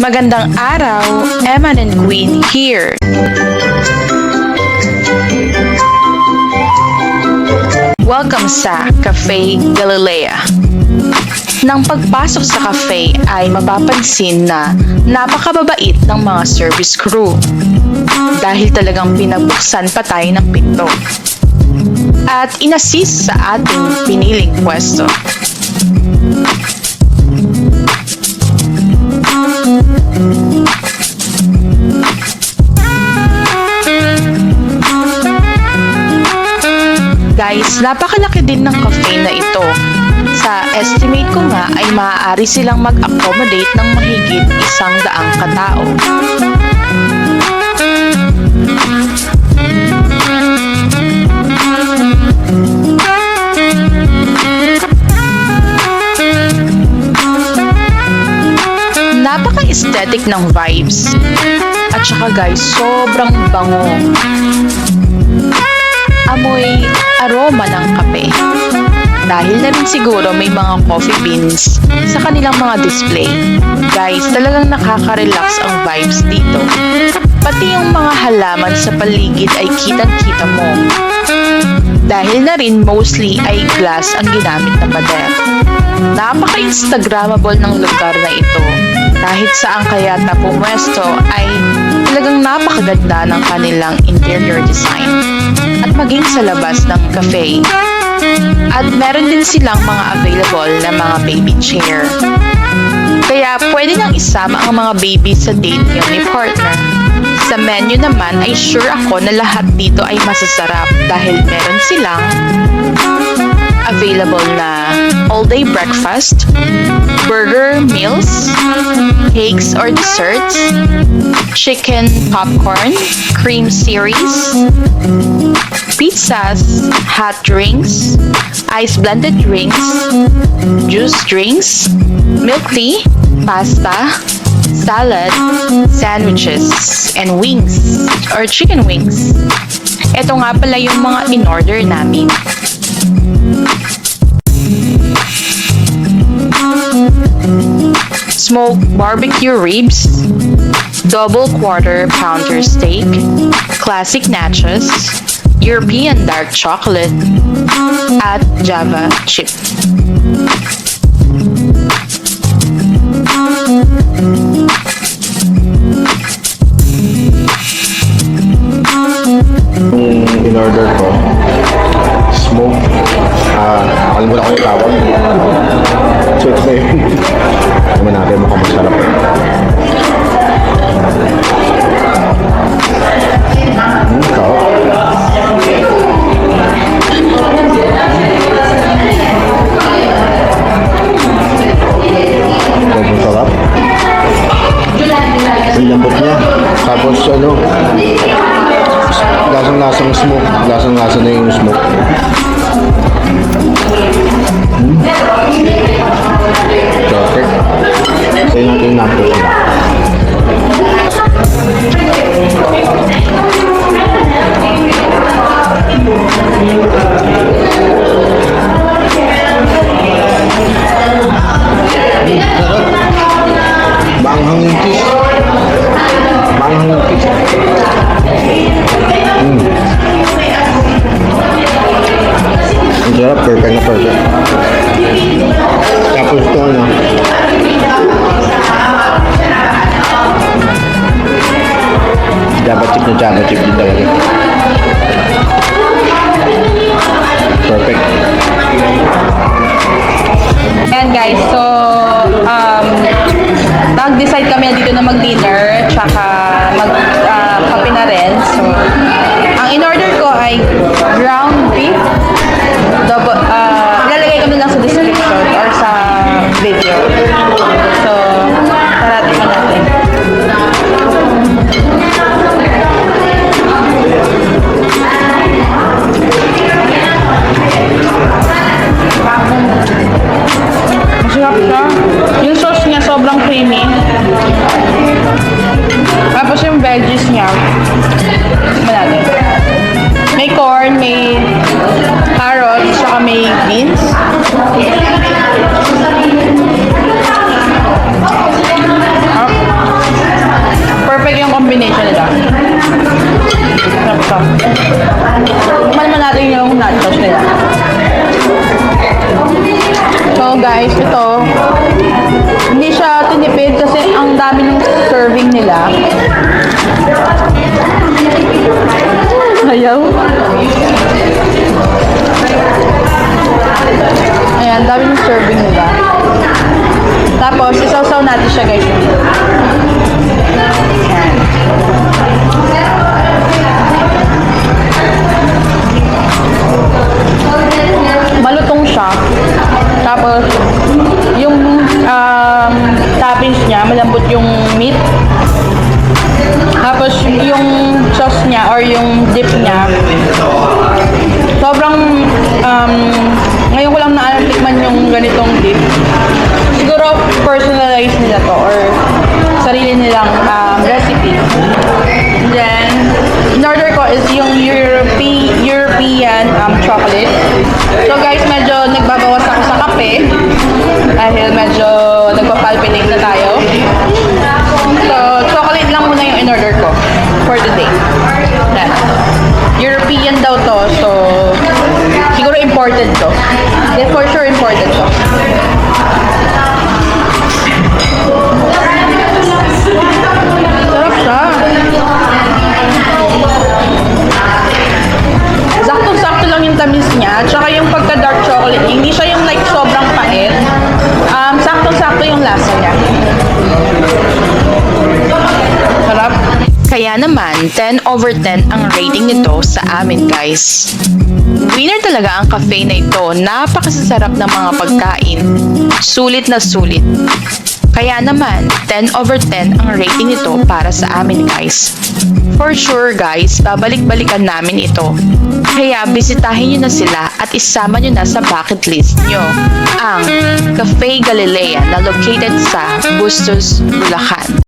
Magandang araw, Eman and Queen here. Welcome sa Cafe Galilea. Nang pagpasok sa cafe ay mapapansin na napakababait ng mga service crew dahil talagang pinabuksan pa tayo ng pinto at inassist sa ating piniling pwesto. Guys, napakalaki din ng cafe na ito. Sa estimate ko nga ay maaari silang mag-accommodate ng mahigit 100 katao. Napaka-aesthetic ng vibes. At saka guys, sobrang bango. Amoy aroma ng kape. Dahil na rin siguro may mga coffee beans sa kanilang mga display. Guys, talagang nakaka-relax ang vibes dito. Pati yung mga halaman sa paligid ay kitang-kita mo. Dahil na rin mostly ay glass ang ginamit na pader. Napaka-instagrammable ng lugar na ito. Kahit saan kaya na pumwesto ay talagang napakaganda ng kanilang interior design at maging sa labas ng cafe. At meron din silang mga available na mga baby chair. Kaya pwede nang isama ang mga baby sa date niyo ni partner. Sa menu naman ay sure ako na lahat dito ay masasarap dahil meron silang available na all-day breakfast, burger meals, cakes or desserts, chicken popcorn, cream series, pizzas, hot drinks, ice blended drinks, juice drinks, milk tea, pasta, salad, sandwiches, and wings or chicken wings. Ito nga pala yung mga in-order namin. Smoked barbecue ribs, double quarter pounder steak, classic nachos, European dark chocolate, at Java chip. In-order ko smoke nakalimutan ko yung tawag so ito na yun naman natin mukhang masarap sobrang sarap ang lambot niya tapos lasang-lasang smoke. Lasang-lasa na yung smoke. Perfect. Sa'yo natin yung nachos na. Maanghang yung cheese. Maanghang yung cheese. Ang sarap, perfect na perfect. Tapos ito Java chip din talaga. Perfect. Ayan guys, so nag-decide kami na dito na mag-dinner tsaka mag-kape na rin. So ang in-order ko ay ground beef, ilalagay ko na lang sa description or sa video. So tara, tingnan natin. Masarap siya. Yung sauce niya sobrang creamy. Tapos yung veggies niya, tingnan natin. May corn, may siya tinipid kasi ang dami ng serving nila. Ayaw. Ayan, dami ng serving nila. Tapos, isawsaw natin siya guys. Ayan. Malutong siya. Tapos, yung toppings niya, malambot yung meat. Tapos, yung sauce niya or yung dip niya, sobrang, ngayon ko lang natikman yung ganitong dip. Siguro, personalize nila to or sarili nilang recipe. And then, in-order ko is yung European chocolate. So guys, medyo nagbabawas ako sa kape dahil medyo nagpapalpitate na tayo. So, chocolate lang muna yung in-order ko for today. Yan. European daw to, so siguro imported to. Yeah, for sure imported to. Sarap siya. Saktong-sakto lang yung tamis niya. Tsaka yung pagka-dark chocolate, hindi siya yung like sobrang pait. Saktong-sakto yung lasa niya. Sarap. Kaya naman, 10/10 ang rating nito sa amin guys. Winner talaga ang cafe na ito. Napakasasarap ng mga pagkain. Sulit na sulit. Kaya naman, 10/10 ang rating nito para sa amin guys. For sure guys, babalik-balikan namin ito. Kaya bisitahin nyo na sila at isama nyo na sa bucket list nyo ang Cafe Galilea na located sa Bustos, Bulacan.